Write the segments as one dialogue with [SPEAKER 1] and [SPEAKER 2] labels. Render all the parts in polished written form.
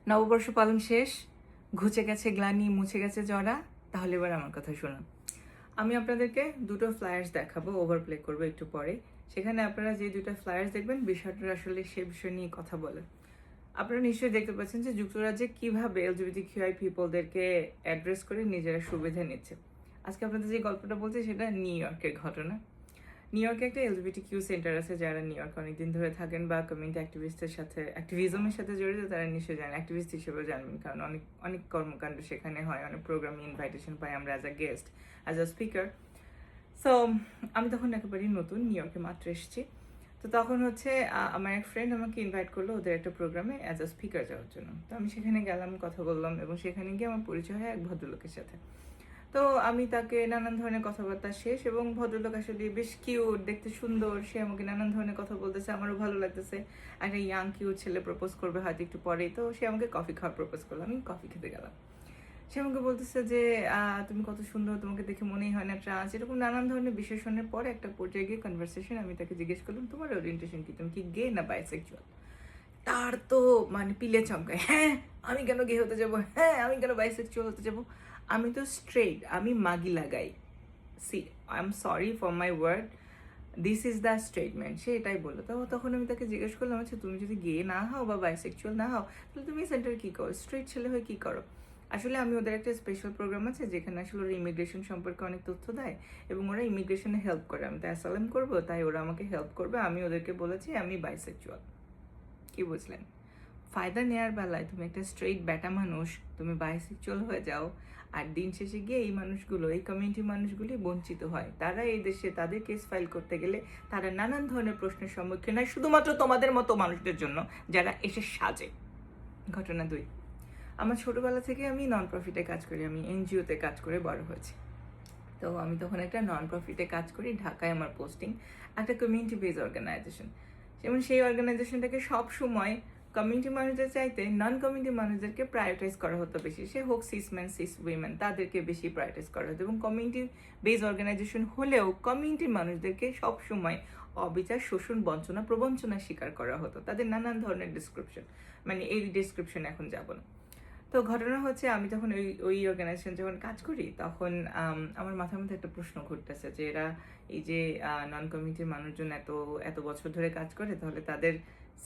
[SPEAKER 1] নববর্ষ পালন শেষ, ঘুচে গেছে গ্লানি, মুছে গেছে জরা। তাহলে এবার আমার কথা শুনুন। আমি আপনাদেরকে দুটো ফ্লায়ার্স দেখাবো, ওভারপ্লে করবো একটু পরে। সেখানে আপনারা যে দুটো ফ্লায়ার্স দেখবেন, বিষয়টা আসলে সে বিষয় নিয়ে কথা বলেন। আপনারা নিশ্চয়ই দেখতে পাচ্ছেন যে যুক্তরাজ্যে কিভাবে এলজিবিটিকিউআই পিপলদেরকে অ্যাড্রেস করে নিজেরা সুবিধা নিচ্ছে। আজকে আপনাদের যে গল্পটা বলছি সেটা নিউ ইয়র্কের ঘটনা। নিউ ইয়র্কে একটা এলজিবিটিকিউ সেন্টার আছে, যারা নিউ ইয়র্কে অনেকদিন ধরে থাকেন বা কমিউনিটি অ্যাক্টিভিজমের সাথে জড়িত, তারা নিশ্চয়ই জানেন, অ্যাক্টিভিস্ট হিসেবেও জানবেন, কারণ অনেক অনেক কর্মকাণ্ড সেখানে হয়, অনেক প্রোগ্রামে ইনভাইটেশন পাই আমরা as a guest, as a speaker. So আমি তখন একেবারেই নতুন, নিউ ইয়র্কে মাত্র এসেছি। তো তখন হচ্ছে আমার এক ফ্রেন্ড আমাকে ইনভাইট করলো ওদের একটা প্রোগ্রামে অ্যাজ আ স্পিকার যাওয়ার জন্য। তো আমি সেখানে গেলাম, কথা বললাম, এবং সেখানে গিয়ে আমার পরিচয় হয় এক ভদ্রলোকের সাথে। তো আমি তাকে নানান ধরনের কথাবার্তা শেষ, এবং ভদ্রলোক আসলে বেশ কিউট, দেখতে সুন্দর, সে আমাকে নানান ধরনের কথা বলতেছে, আমারও ভালো লাগতেছে। একটা ইয়াং কিউট ছেলে প্রপোজ করবে হয়তো একটু পরেই, তো সে আমাকে কফি খাওয়ার প্রপোজ করলো। আমি কফি খেতে গেলাম। সে আমাকে বলতেছে যে তুমি কত সুন্দর, তোমাকে দেখে মনেই হয় না ট্রান্স, এরকম নানান ধরনের বিশেষণের পরে একটা পর্যায়ে গিয়ে কনভারসেশন, আমি তাকে জিজ্ঞেস করলাম তোমার ওরিয়েন্টেশন কি, তুমি কি গে না বাইসেক্সুয়াল? তার তো মানে পিলে চমকায়, হ্যাঁ আমি কেন গে হতে যাবো, হ্যাঁ আমি কেন বাইসেক্সুয়াল হতে যাবো, আমি তো স্ট্রেট, আমি মাগি লাগাই। See, I am sorry for my word, this is the statement. সে এটাই বললো। তো তখন আমি তাকে জিজ্ঞেস করলাম, আচ্ছা তুমি যদি গে না হও বা বাইসেক্সুয়াল না হও, তাহলে তুমি সেন্টার কী করো, স্ট্রেট ছেলে হয়ে কী করো? আসলে আমি ওদের একটা স্পেশাল প্রোগ্রাম আছে যেখানে আসলে ওরা ইমিগ্রেশন সম্পর্কে অনেক তথ্য দেয়, এবং ওরা ইমিগ্রেশনে হেল্প করে। আমি তো অ্যাসাইলাম করবো, তাই ওরা আমাকে হেল্প করবে। আমি ওদেরকে বলেছি আমি বাইসেক্সুয়াল। কি বুঝলেন? ফায়দা নেওয়ার বেলায় তুমি একটা স্ট্রেইট ব্যাটা মানুষ, তুমি বাইসেক্সুয়াল হয়ে যাও, আর দিন শেষে গিয়ে এই মানুষগুলো, এই কমিউনিটি মানুষগুলি বঞ্চিত হয়। তারা এই দেশে তাদের কেস ফাইল করতে গেলে তারা নানান ধরনের প্রশ্নের সম্মুখীন হয়, শুধুমাত্র তোমাদের মতো মানুষদের জন্য যারা এসে সাজে। ঘটনা 2, আমার ছোটবেলা থেকে আমি নন প্রফিটে কাজ করি, আমি এনজিওতে কাজ করে বড় হয়েছি। তো আমি তখন একটা নন প্রফিটে কাজ করি, ঢাকায় আমার পোস্টিং, একটা কমিউনিটি বেস অর্গানাইজেশন। যেমন সেই অর্গানাইজেশনটাকে সবসময় কমিউনিটি মানুষদের চাইতে নন কমিউনিটি মানুষদেরকে প্রায়োরিটাইজ করা হতো বেশি। সে হোক সিসম্যান, সিস উইমেন, তাদেরকে বেশি প্রায়োরিটাইজ করা হতো। এবং কমিউনিটি বেস অর্গানাইজেশন হলেও কমিউনিটির মানুষদেরকে সবসময় অবিচার, শোষণ, বঞ্চনা, প্রবঞ্চনার শিকার করা হতো। তাদের নানান ধরনের ডিসক্রিপশন, মানে এই ডিসক্রিপশন এখন যাব না। তো ঘটনা হচ্ছে, আমি যখন ওই অর্গানাইজেশন যখন কাজ করি, তখন আমার মাথার মধ্যে একটা প্রশ্ন ঘুরতেছে যে এরা এই যে নন কমিউনিটির মানুষজন এত এত বছর ধরে কাজ করে, তাহলে তাদের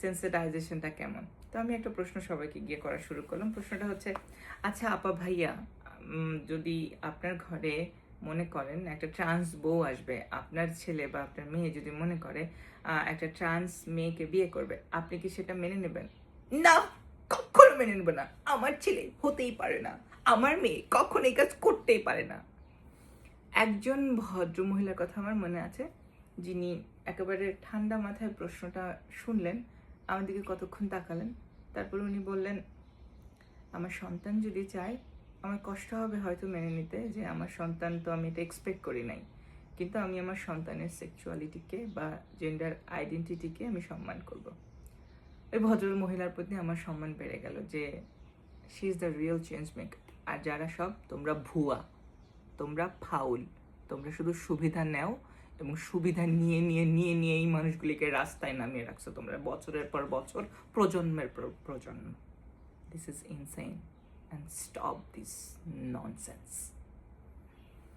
[SPEAKER 1] সেন্সিটাইজেশনটা কেমন? তো আমি একটা প্রশ্ন সবাইকে গিয়ে করা শুরু করলাম। প্রশ্নটা হচ্ছে, আচ্ছা আপা ভাইয়া, যদি আপনার ঘরে মনে করেন একটা ট্রান্স বউ আসবে, আপনার ছেলে বা আপনার মেয়ে যদি মনে করে একটা ট্রান্স মেয়েকে বিয়ে করবে, আপনি কি সেটা মেনে নেবেন? না, কখনো মেনে নেবে না। আমার ছেলে হতেই পারে না, আমার মেয়ে কখনো এই কাজ করতেই পারে না। একজন ভদ্র মহিলার কথা আমার মনে আছে, যিনি একেবারে ঠান্ডা মাথায় প্রশ্নটা শুনলেন, আমার দিকে কতক্ষণ তাকালেন, তারপর উনি বললেন, আমার সন্তান যদি চায়, আমার কষ্ট হবে হয়তো মেনে নিতে যে আমার সন্তান, তো আমি এটা এক্সপেক্ট করি নাই, কিন্তু আমি আমার সন্তানের সেক্সুয়ালিটিকে বা জেন্ডার আইডেন্টিটিকে আমি সম্মান করব। ওই ভদ্র মহিলার প্রতি আমার সম্মান বেড়ে গেল যে she is the real change maker. আর যারা সব তোমরা ভুয়া, তোমরা ফাউল, তোমরা শুধু সুবিধা নেও, এবং সুবিধা নিয়ে নিয়ে নিয়ে নিয়ে এই মানুষগুলিকে রাস্তায় নামিয়ে রাখছো তোমরা বছরের পর বছর, প্রজন্মের পর প্রজন্ম। This is insane, and stop this nonsense.